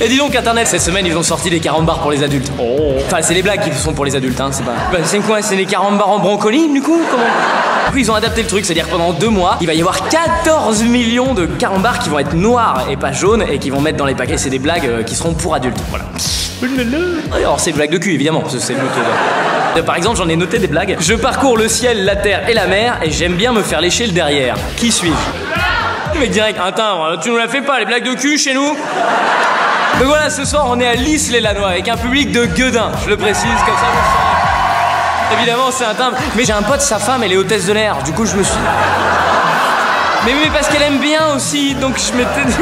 Et dis donc internet, cette semaine ils ont sorti des carambars pour les adultes. Oh. Enfin c'est les blagues qui sont pour les adultes, hein, c'est pas... Bah, c'est quoi, c'est des carambars en brocoli du coup? Comment? Du coup ils ont adapté le truc, c'est-à-dire que pendant 2 mois, il va y avoir 14 millions de carambars qui vont être noirs et pas jaunes et qui vont mettre dans les paquets. C'est des blagues qui seront pour adultes, voilà. Alors c'est une blague de cul évidemment, c'est le par exemple j'en ai noté des blagues. Je parcours le ciel, la terre et la mer et j'aime bien me faire lécher le derrière. Qui suis-je? Le mec direct, un timbre, tu nous la fais pas les blagues de cul chez nous? Donc voilà, ce soir on est à Lys-les-Lannoy avec un public de gueudins, je le précise comme ça vous le saurez. Évidemment c'est un timbre, mais j'ai un pote, sa femme elle est hôtesse de l'air, du coup je me suis... Mais parce qu'elle aime bien aussi, donc je m'étais dit...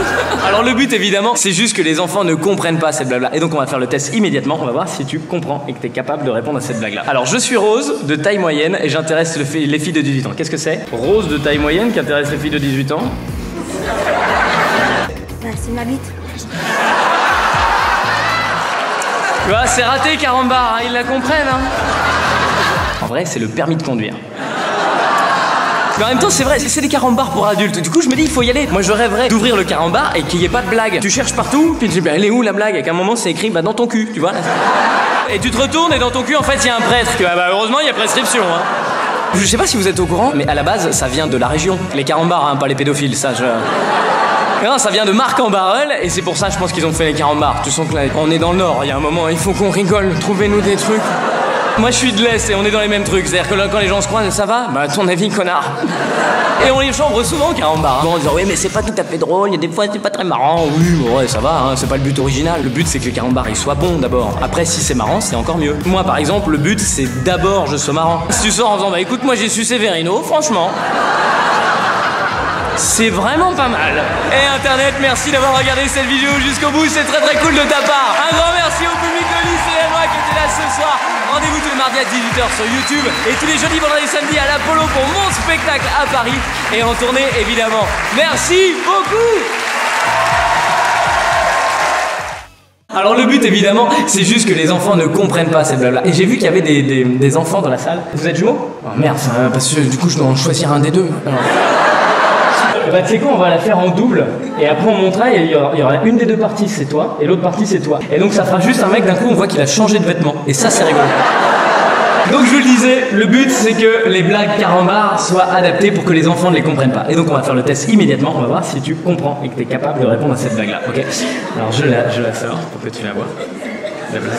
Alors le but évidemment, c'est juste que les enfants ne comprennent pas cette blague-là. Et donc on va faire le test immédiatement, on va voir si tu comprends et que tu es capable de répondre à cette blague-là. Alors je suis Rose, de taille moyenne, et j'intéresse les filles de 18 ans. Qu'est-ce que c'est? Rose de taille moyenne qui intéresse les filles de 18 ans? Bah c'est ma bite. Tu vois, c'est raté carambar, hein, ils la comprennent. Hein. En vrai, c'est le permis de conduire. Mais en même temps, c'est vrai, c'est des carambars pour adultes. Du coup, je me dis, il faut y aller. Moi, je rêverais d'ouvrir le carambar et qu'il n'y ait pas de blague. Tu cherches partout, puis tu dis, bah, elle est où la blague? Et qu'à un moment, c'est écrit, bah, dans ton cul, tu vois. Et tu te retournes et dans ton cul, en fait, il y a un prêtre. Bah, heureusement, il y a prescription, hein. Je sais pas si vous êtes au courant, mais à la base, ça vient de la région. Les carambars, hein, pas les pédophiles, ça, Non, ça vient de Marc-en-Barœul et c'est pour ça, je pense qu'ils ont fait les carambars. Tu sens que là, on est dans le Nord, il y a un moment, il faut qu'on rigole. Trouvez-nous des trucs. Moi je suis de l'Est et on est dans les mêmes trucs. C'est-à-dire que là, quand les gens se croisent, ça va? Bah à ton avis, connard. Et on les chambre souvent carambar. Hein. En disant oui mais c'est pas tout à fait drôle, il y a des fois c'est pas très marrant. Oui mais ouais ça va, hein, c'est pas le but original. Le but c'est que le carambar il soit bon d'abord. Après si c'est marrant c'est encore mieux. Moi par exemple le but c'est d'abord je sois marrant. Si tu sors en disant bah écoute moi j'ai sucé Verino, franchement. C'est vraiment pas mal. Et internet, merci d'avoir regardé cette vidéo jusqu'au bout, c'est très cool de ta part. Un grand merci au public de Lys-les-Lannoy qui était là ce soir. Rendez-vous tous les mardis à 18h sur YouTube et tous les jeudis, vendredis et samedis à l'Apollo pour mon spectacle à Paris et en tournée évidemment. Merci beaucoup. Alors le but évidemment, c'est juste que les enfants ne comprennent pas cette blabla. Et j'ai vu qu'il y avait des enfants dans la salle. Vous êtes jumeaux? Oh merde, parce que du coup je dois en choisir un des deux. Alors... Bah tu sais quoi, on va la faire en double et après on montera et il y aura une des deux parties c'est toi et l'autre partie c'est toi. Et donc ça fera juste un mec d'un coup on voit qu'il a changé de vêtements et ça c'est rigolo. Donc je vous le disais, le but c'est que les blagues carambars soient adaptées pour que les enfants ne les comprennent pas. Et donc on va faire le test immédiatement, on va voir si tu comprends et que tu es capable de répondre à cette blague là, ok? Alors je la sors pour que tu la vois. La blague.